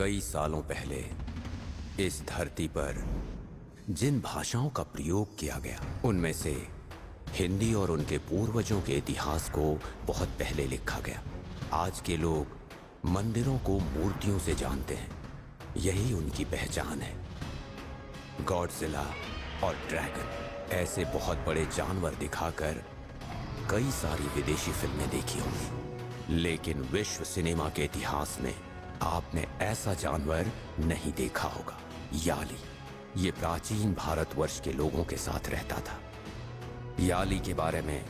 कई सालों पहले इस धरती पर जिन भाषाओं का प्रयोग किया गया उनमें से हिंदी और उनके पूर्वजों के इतिहास को बहुत पहले लिखा गया। आज के लोग मंदिरों को मूर्तियों से जानते हैं, यही उनकी पहचान है। गॉडजिला और ड्रैगन ऐसे बहुत बड़े जानवर दिखाकर कई सारी विदेशी फिल्में देखी होंगी, लेकिन विश्व सिनेमा के इतिहास में आपने ऐसा जानवर नहीं देखा होगा। याली ये प्राचीन भारतवर्ष के लोगों के साथ रहता था। याली के बारे में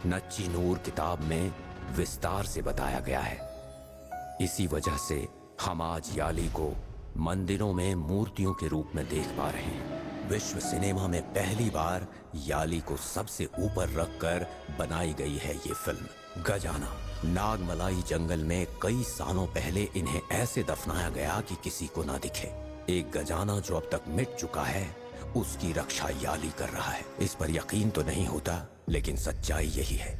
नच्ची नूर किताब में विस्तार से बताया गया है। इसी वजह से हम आज याली को मंदिरों में मूर्तियों के रूप में देख पा रहे हैं। विश्व सिनेमा में पहली बार याली को सबसे ऊपर रखकर बनाई गई है ये फिल्म। गजाना नागमलाई जंगल में कई सालों पहले इन्हें ऐसे दफनाया गया कि किसी को ना दिखे। एक गजाना जो अब तक मिट चुका है, उसकी रक्षा याली कर रहा है। इस पर यकीन तो नहीं होता, लेकिन सच्चाई यही है।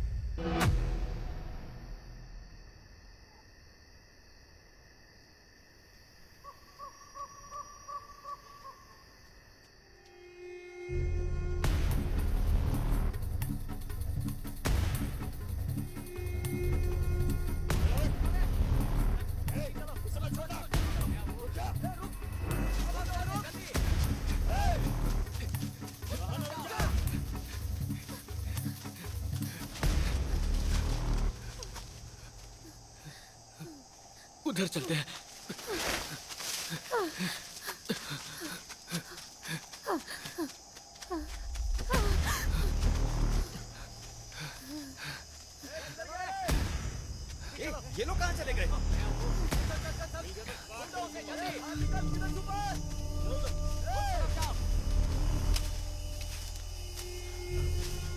उधर चलते हैं। ये लोग कहाँ चले गए?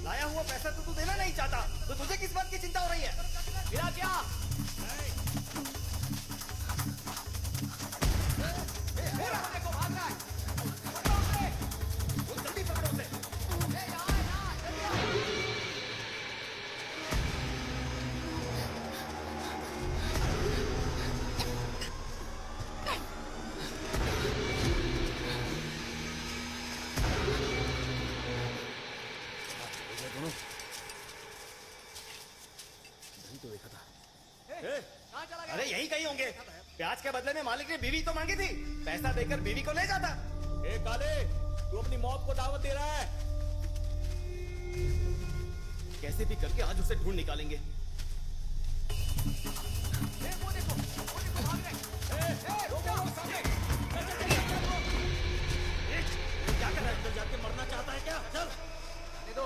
लाया हुआ पैसा तो तू देना नहीं चाहता, तो तुझे किस बात की चिंता हो रही है? मेरा क्या? जल्दी पकड़ो उसे। तो देखा था। अरे यही कहीं होंगे। प्याज के बदले में मालिक ने बीवी तो मांगी थी, पैसा देकर बीवी को ले जाता। ए काले, तू अपनी मौत को दावत दे रहा है। कैसे भी करके आज उसे ढूंढ निकालेंगे। वो देखो भाग रहे। रोको सामने। क्या कर रहा है? अंदर जाके मरना चाहता है क्या? चल। आने दो,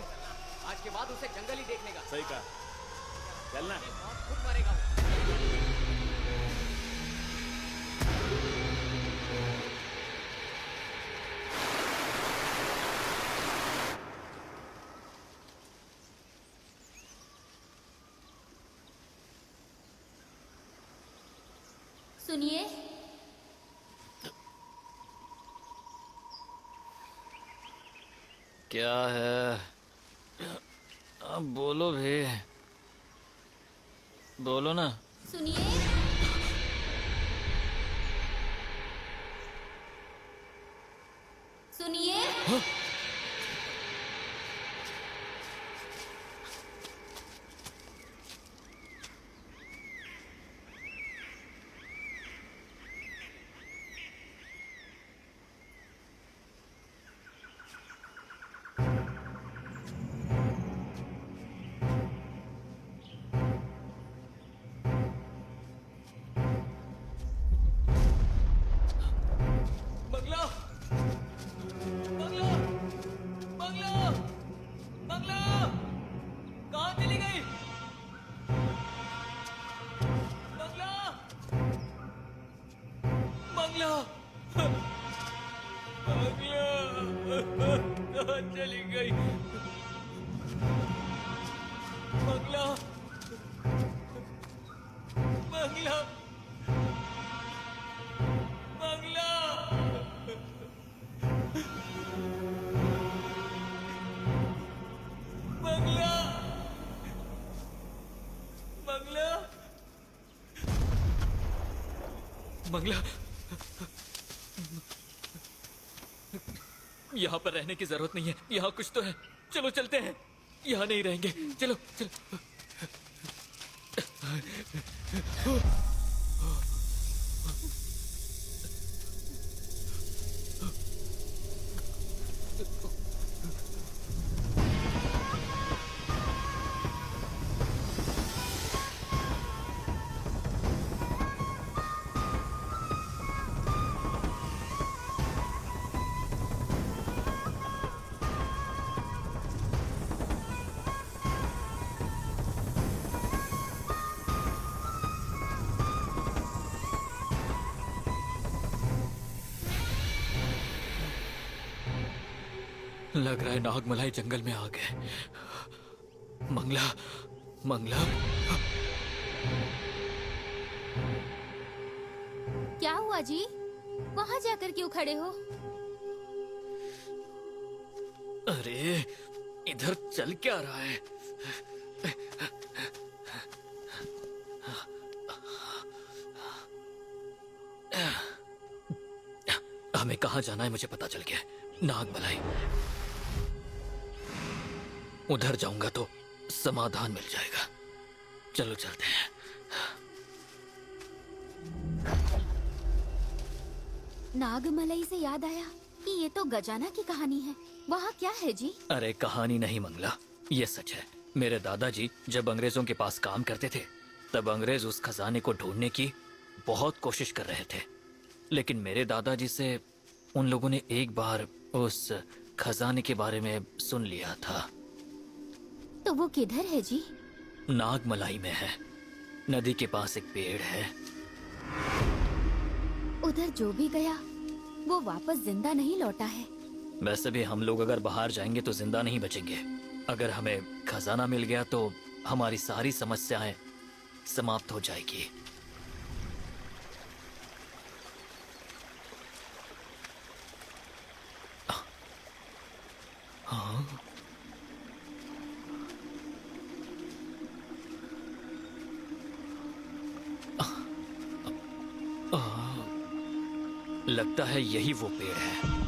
आज के बाद उसे जंगल ही देखने का। सही कहा, चलना। मौत खुद मरेगा। सुनिए, क्या है? अब बोलो भी, बोलो ना। सुनिए, सुनिए। बंगला, बंगला, बंगला, बंगला, कहाँ चली गई? बंगला, बंगला, बंगला, कहाँ चली गई? बंगला, बंगला, बंगला, बंगला, बंगला, बंगला, यहाँ पर रहने की जरूरत नहीं है, यहाँ कुछ तो है। चलो चलते हैं, यहाँ नहीं रहेंगे। चलो चलो। लग रहा है नागमलाई जंगल में आ गए। मंगला, मंगला। क्या हुआ जी? वहां जाकर क्यों खड़े हो? अरे इधर चल क्या रहा है? हमें कहाँ जाना है मुझे पता चल गया। नागमलाई। उधर जाऊंगा तो समाधान मिल जाएगा। चलो चलते हैं। नागमलई से याद आया कि ये तो गजाना की कहानी है। वहाँ क्या है जी? अरे कहानी नहीं मंगला, ये सच है। मेरे दादाजी जब अंग्रेजों के पास काम करते थे तब अंग्रेज उस खजाने को ढूंढने की बहुत कोशिश कर रहे थे, लेकिन मेरे दादाजी से उन लोगों ने एक बार उस खजाने के बारे में सुन लिया था। तो वो किधर है जी? नागमलाई में है। नदी के पास एक पेड़ है। उधर जो भी गया वो वापस जिंदा नहीं लौटा है। वैसे भी हम लोग अगर बाहर जाएंगे तो जिंदा नहीं बचेंगे। अगर हमें खजाना मिल गया तो हमारी सारी समस्याएं समाप्त हो जाएगी। हाँ? लगता है यही वो पेड़ है।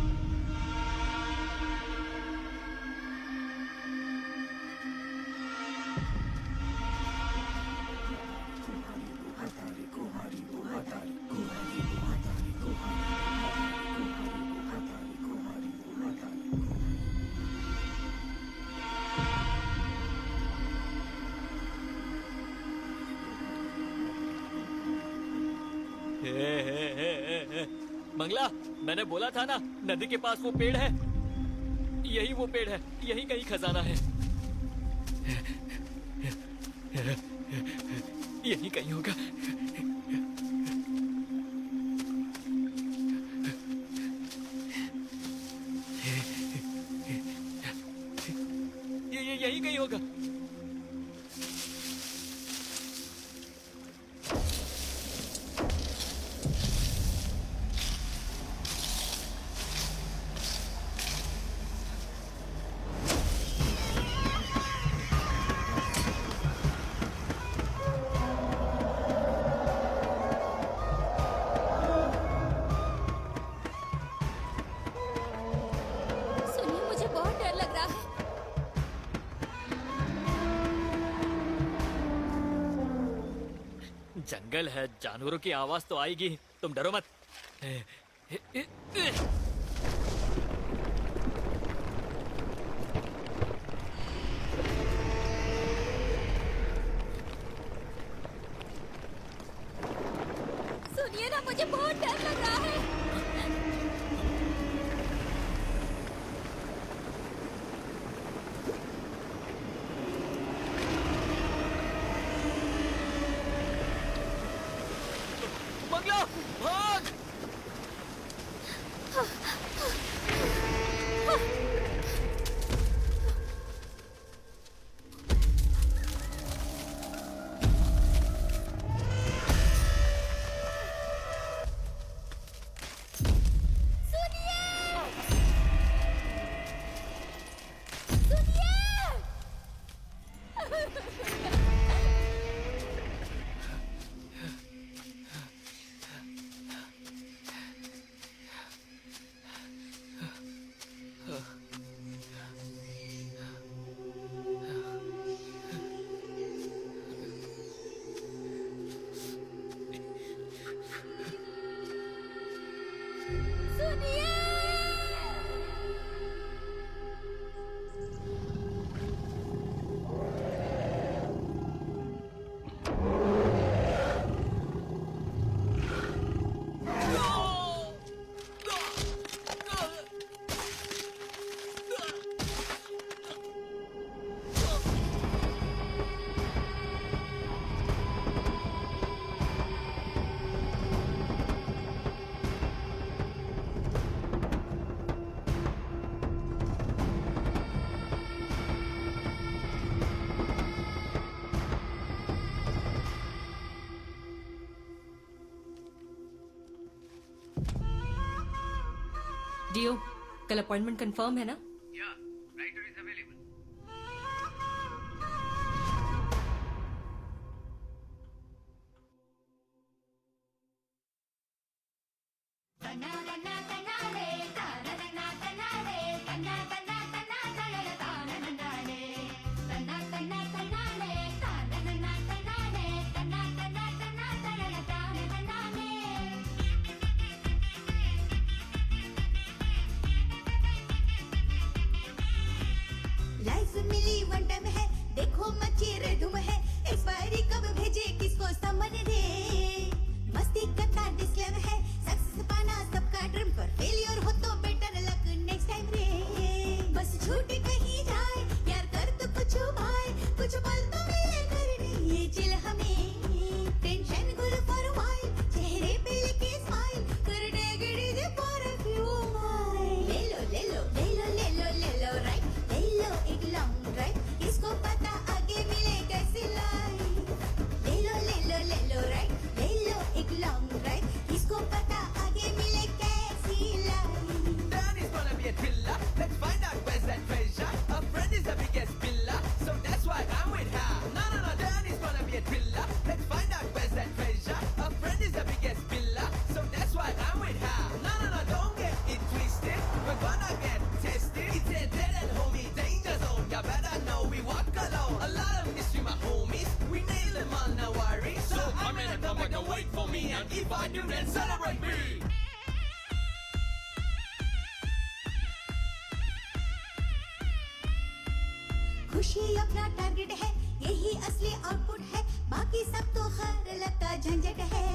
मंगला, मैंने बोला था ना नदी के पास वो पेड़ है। यही वो पेड़ है, यही कहीं खजाना है। यही कहीं होगा। यही कहीं होगा। जंगल है, जानवरों की आवाज तो आएगी। तुम डरो मत। सुनिए ना, मुझे बहुत डर लग रहा है। सुनिए। डियो, कल अपॉइंटमेंट कंफर्म है ना? लाइफ मिली वन टाइम है, देखो मची रे धूम है, एक्सपायरी कब भेजे किसको समझ दे, मस्ती करता डिस्क्लेम है, सक्सेस पाना सबका ड्रीम, पर फेलियर हो तो बेटर लक नेक्स्ट टाइम रे, बस छूट कहीं जाए यार कर तो कुछ भाई, कुछ पल तो मिले करने ये चिल हमें, टेंशन गुल फॉर व्हाइल, चेहरे पे लेके स्माइल, कर डेगड़ी दे फॉर अ फ्यू माइल, ले लो ले लो ले लो ले लो ले लो राइट, ले लो एक लॉन्ग ड्राइव, किसको पता आगे मिले कैसी लाइफ, ले लो राइट, ले लो एक लॉन्ग ड्राइव, किसको पता आगे मिले कैसी life. Dan is gonna be a thriller. Let's find out where's that treasure. A friend is the biggest pillar, so that's why I'm with her. No, no, no, Dan is gonna be a thriller. Let's find out where's that treasure. A friend is the biggest pillar, so that's why I'm with her. No, no, no, don't get it twisted. We're gonna get tested. It's a dead end, homie, danger zone. You better know we walk alone. A lot of mystery, my homies. We nail them all, no worries. So I'm gonna come back and wait for me, and if I do, then celebrate me. खुशी अपना target है, यही असली output है, बाकी सब तो हर लगता झंझट है,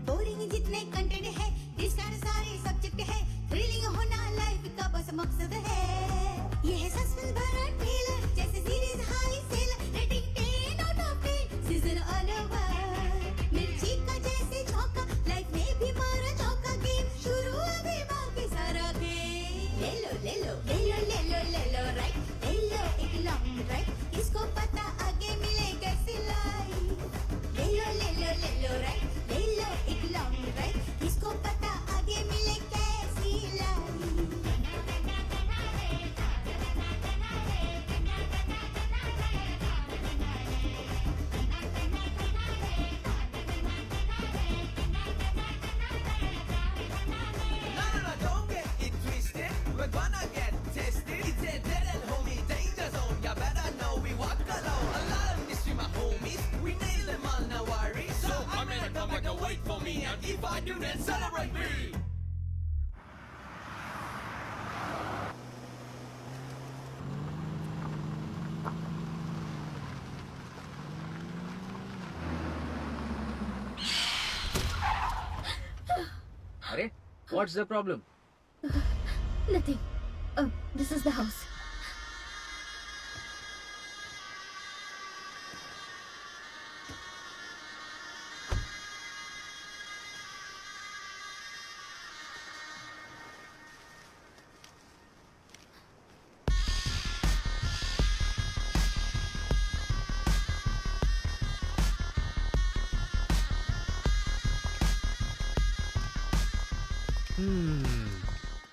बोरिंग जितने कंटेंट है, डिस्कार्ड सारे सब्जेक्ट है, थ्रिलिंग होना लाइफ का बस मकसद है, ये है सस्पेंस भरा ट्रेलर, जैसे series high sale, rating 10 out of 10, season all over, मिर्ची का जैसे झोंका, लाइफ में भी मारा चौका, गेम शुरू अभी बाकी सारा खेल, ले लो ले लो ले लो ले लो ले लो राइट, ले लो एक लॉन्ग ड्राइव, किसको पता आगे मिले कैसी लाइफ, ले लो राइट, ले लो एक लॉन्ग ड्राइव, किसको पता आगे मिले कैसी life. No, no, no, don't get it twisted. We're gonna get tested. It's a dead end, homie, danger zone. You better know we walk alone. A lot of mystery, my homies. We nail them all, no worries. So I'm gonna come back and wait for me, and if I do, then celebrate me. अरे what's the problem? Nothing. This is the house.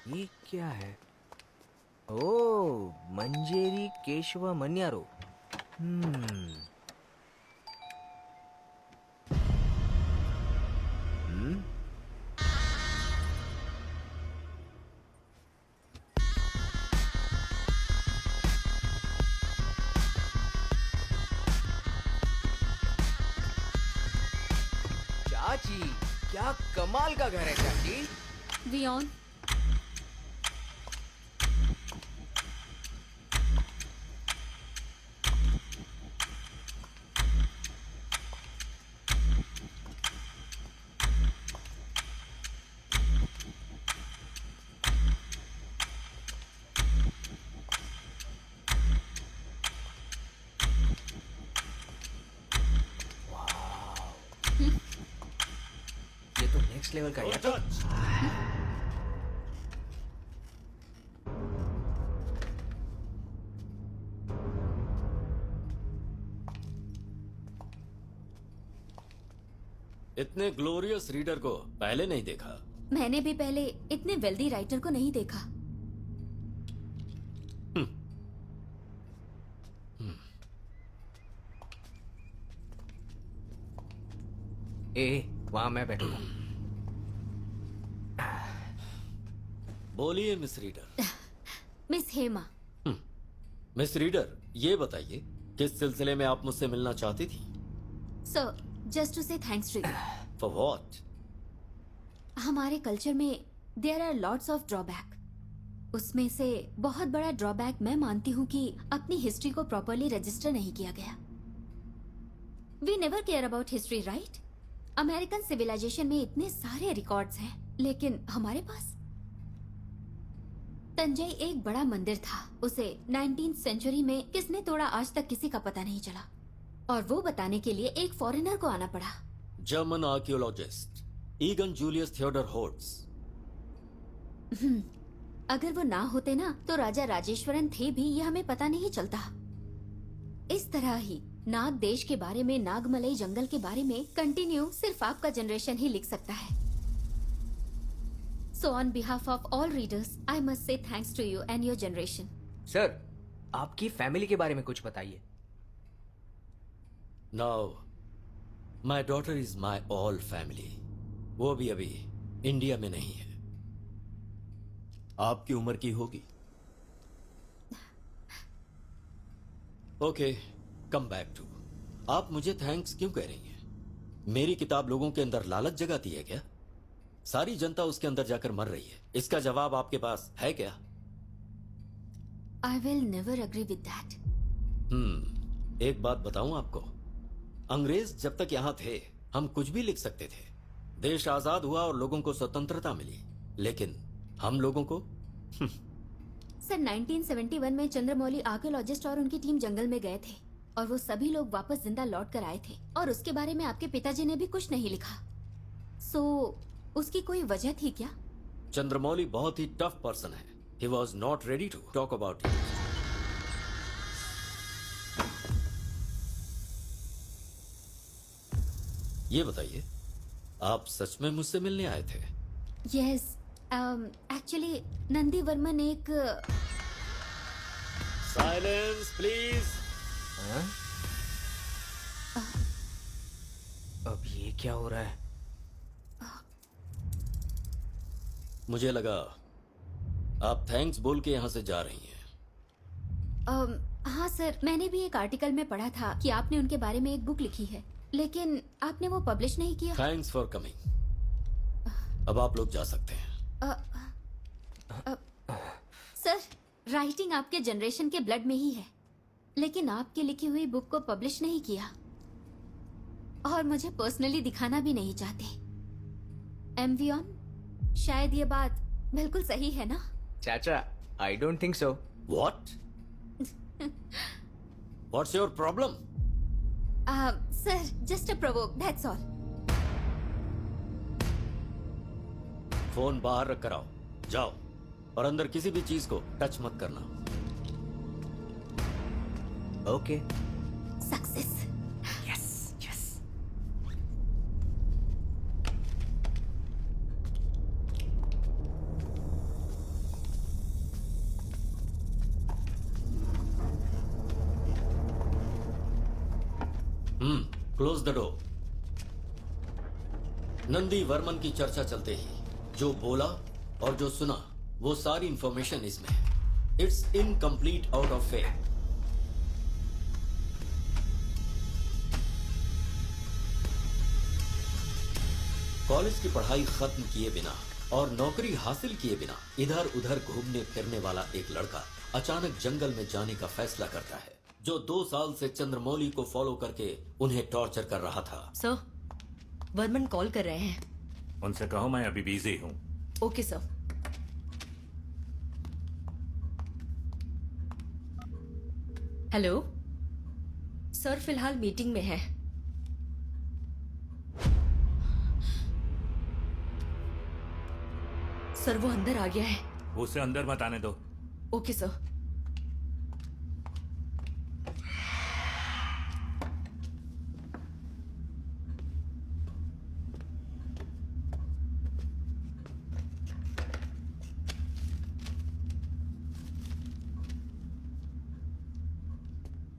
ये क्या है? ओ, मंजेरी केशव मन्यारो। चाची, क्या कमाल का घर है चाची। वियोन, ये तो नेक्स्ट लेवल का है। इतने ग्लोरियस रीडर को पहले नहीं देखा। मैंने भी पहले इतने वेल्दी राइटर को नहीं देखा। वहां मैं बैठूंगा। बोलिए miss reader. Miss Hema. Miss reader, ये बताइए किस सिलसिले में आप मुझसे मिलना चाहती थी? Sir, just to say thanks to you. For what? हमारे कल्चर में there are lots of drawback. उसमें से बहुत बड़ा ड्रॉबैक मैं मानती हूँ कि अपनी हिस्ट्री को प्रॉपरली रजिस्टर नहीं किया गया। We never care about history, right? American civilization में इतने सारे रिकॉर्ड्स हैं, लेकिन हमारे पास तंजई एक बड़ा मंदिर था। उसे 19th सेंचुरी में किसने तोड़ा आज तक किसी का पता नहीं चला, और वो बताने के लिए एक फॉरेनर को आना पड़ा। German archaeologist Egon Julius Theodor Horts. अगर वो ना होते ना तो राजा राजेश्वरन थे भी, ये हमें पता नहीं चलता। इस तरह ही नाग देश के बारे में, नागमलई जंगल के बारे में कंटिन्यू सिर्फ आपका जनरेशन ही लिख सकता है। So on behalf of all readers I must say thanks to you and your generation. Sir, आपकी फैमिली के बारे में कुछ बताइए। Now my daughter is my all family. वो भी अभी इंडिया में नहीं है। आपकी उम्र की होगी। Okay, come back to. आप मुझे थैंक्स क्यों कह रही हैं? मेरी किताब लोगों के अंदर लालच जगाती है क्या? सारी जनता उसके अंदर जाकर मर रही है। इसका जवाब आपके पास है क्या? I will never agree with that. एक बात बताऊं आपको, अंग्रेज जब तक यहां थे हम कुछ भी लिख सकते थे। देश आजाद हुआ और लोगों को स्वतंत्रता मिली, लेकिन हम लोगों को सर, 1971 में चंद्रमौली आर्कियोलॉजिस्ट और उनकी टीम जंगल में गए थे, और वो सभी लोग वापस जिंदा लौट कर आए थे, और उसके बारे में आपके पिताजी ने भी कुछ नहीं लिखा। सो उसकी कोई वजह थी क्या? चंद्रमौली बहुत ही टफ पर्सन है। He was not ready to talk about it. ये बताइए, आप सच में मुझसे मिलने आए थे? यस, एक्चुअली नंदी वर्मन एक साइलेंस प्लीज। अब ये क्या हो रहा है? मुझे लगा आप थैंक्स बोल के यहां से जा रही हैं। हाँ सर, मैंने भी एक आर्टिकल में पढ़ा था कि आपने उनके बारे में एक बुक लिखी है, लेकिन आपने वो पब्लिश नहीं किया। Thanks for coming. अब आप लोग जा सकते हैं। सर, राइटिंग आपके जनरेशन के ब्लड में ही है, लेकिन आपकी लिखी हुई बुक को पब्लिश नहीं किया, और मुझे पर्सनली दिखाना भी नहीं चाहते। एमवियन, शायद ये बात बिल्कुल सही है ना? चाचा, I don't think so. What? What's your problem? Sir, just a provoke, that's all. Phone बाहर रख कर आओ। जाओ, और अंदर किसी भी चीज को टच मत करना। Okay. Success. Yes yes. Close the door. Nandi Varman की चर्चा चलते ही जो बोला और जो सुना, वो सारी इंफॉर्मेशन इसमें है। It's incomplete out of faith. College की पढ़ाई खत्म किए बिना और नौकरी हासिल किए बिना इधर उधर घूमने फिरने वाला एक लड़का अचानक जंगल में जाने का फैसला करता है, जो 2 साल से चंद्रमौली को फॉलो करके उन्हें टॉर्चर कर रहा था। सर, वर्मन कॉल कर रहे हैं। उनसे कहो मैं अभी बिजी हूँ। Okay sir. हेलो सर, फिलहाल मीटिंग में है। सर वो अंदर आ गया है। उसे अंदर मत आने दो। Okay sir.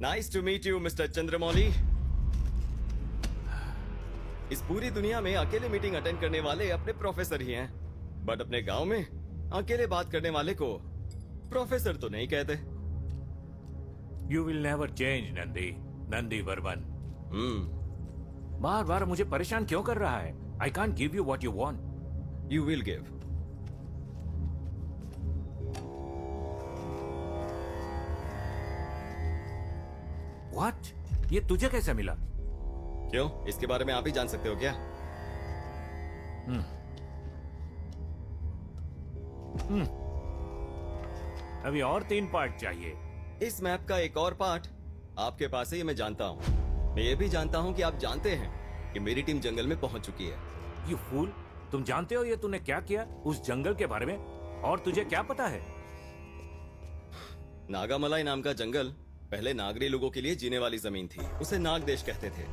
Nice to meet you mister Chandramouli. इस पूरी दुनिया में अकेले मीटिंग अटेंड करने वाले अपने प्रोफेसर ही हैं, बट अपने गांव में अकेले बात करने वाले को प्रोफेसर तो नहीं कहते। You will never change Nandi, Nandi Varman. बार बार मुझे परेशान क्यों कर रहा है? I can't give you what you want. You will give. What? ये तुझे कैसे मिला? क्यों, इसके बारे में आप ही जान सकते हो क्या? अभी और 3 पार्ट चाहिए। इस मैप का एक और पार्ट आपके पास है, ये मैं जानता हूँ। मैं ये भी जानता हूँ कि आप जानते हैं कि मेरी टीम जंगल में पहुंच चुकी है। यू फूल, तुम जानते हो ये तूने क्या किया उस जंगल के बारे में? और तुझे क्या पता है? नागामलाई नाम का जंगल पहले नागरी लोगों के लिए जीने वाली जमीन थी। उसे नाग देश कहते थे।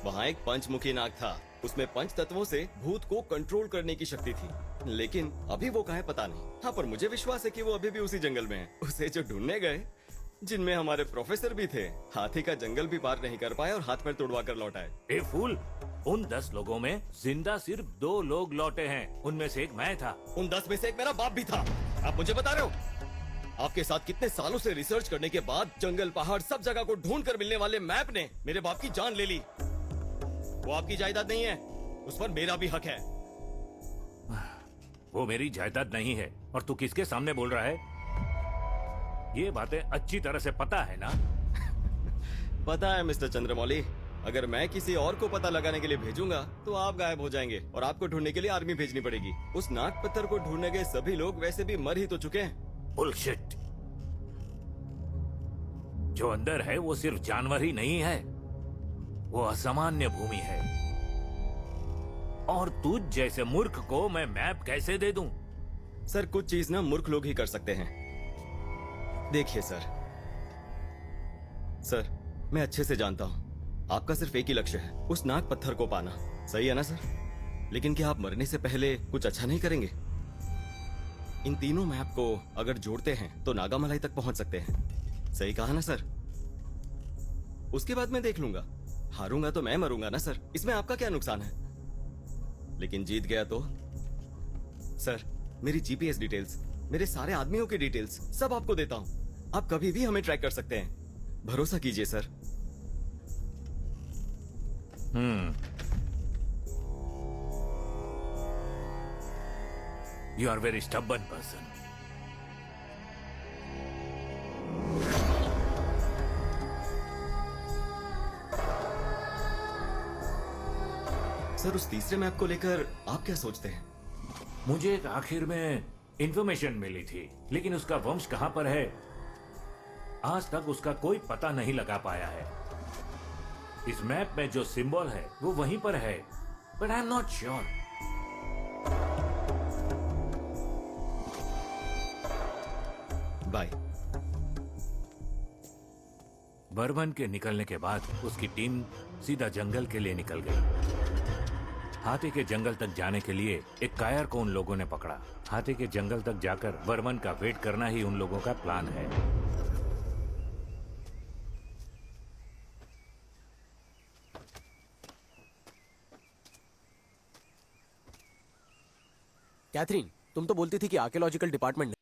वहाँ एक पंचमुखी नाग था। उसमें 5 तत्वों से भूत को कंट्रोल करने की शक्ति थी, लेकिन अभी वो कहाँ है पता नहीं। हाँ, पर मुझे विश्वास है कि वो अभी भी उसी जंगल में है। उसे जो ढूंढने गए, जिनमें हमारे प्रोफेसर भी थे, हाथी का जंगल भी पार नहीं कर पाए और हाथ पैर तोड़वा कर लौट आए। ए फूल, उन 10 लोगों में जिंदा सिर्फ 2 लोग लौटे हैं। उनमें से एक मैं था। उन 10 में से एक मेरा बाप भी था। आप मुझे बता रहे हो? आपके साथ कितने सालों से रिसर्च करने के बाद जंगल पहाड़ सब जगह को ढूंढ कर मिलने वाले मैप ने मेरे बाप की जान ले ली। वो आपकी जायदाद नहीं है, उस पर मेरा भी हक है। वो मेरी जायदाद नहीं है। और तू किसके सामने बोल रहा है? ये बातें अच्छी तरह से पता है ना? पता है मिस्टर चंद्रमौली। अगर मैं किसी और को पता लगाने के लिए भेजूंगा तो आप गायब हो जाएंगे और आपको ढूंढने के लिए आर्मी भेजनी पड़ेगी। उस नाग पत्थर को ढूंढने गए सभी लोग वैसे भी मर ही तो चुके हैं। बुलशिट। जो अंदर है वो सिर्फ जानवर ही नहीं है, वो असामान्य भूमि है। और तुझ जैसे मूर्ख को मैं मैप कैसे दे दूं? सर, कुछ चीज ना मूर्ख लोग ही कर सकते हैं। देखिए सर, मैं अच्छे से जानता हूं आपका सिर्फ एक ही लक्ष्य है, उस नाग पत्थर को पाना। सही है ना सर? लेकिन क्या आप मरने से पहले कुछ अच्छा नहीं करेंगे? इन तीनों मैप को अगर जोड़ते हैं तो नागामलाई तक पहुंच सकते हैं। सही कहा ना सर? उसके बाद मैं देख लूंगा। हारूंगा तो मैं मरूंगा ना सर, इसमें आपका क्या नुकसान है? लेकिन जीत गया तो? सर, मेरी जीपीएस डिटेल्स, मेरे सारे आदमियों की डिटेल्स सब आपको देता हूं। आप कभी भी हमें ट्रैक कर सकते हैं। भरोसा कीजिए sir. You are very stubborn person. Sir, उस तीसरे मैप को लेकर आप क्या सोचते हैं? मुझे एक आखिर में इंफॉर्मेशन मिली थी, लेकिन उसका वंश कहां पर है आज तक उसका कोई पता नहीं लगा पाया है। इस मैप में जो सिंबल है वो वहीं पर है, but I am not sure. Bye. Burman के निकलने के बाद उसकी टीम सीधा जंगल के लिए निकल गई। हाथी के जंगल तक जाने के लिए एक कायर को उन लोगों ने पकड़ा। हाथी के जंगल तक जाकर बर्मन का वेट करना ही उन लोगों का प्लान है। कैथरीन, तुम तो बोलती थी कि आर्कियोलॉजिकल डिपार्टमेंट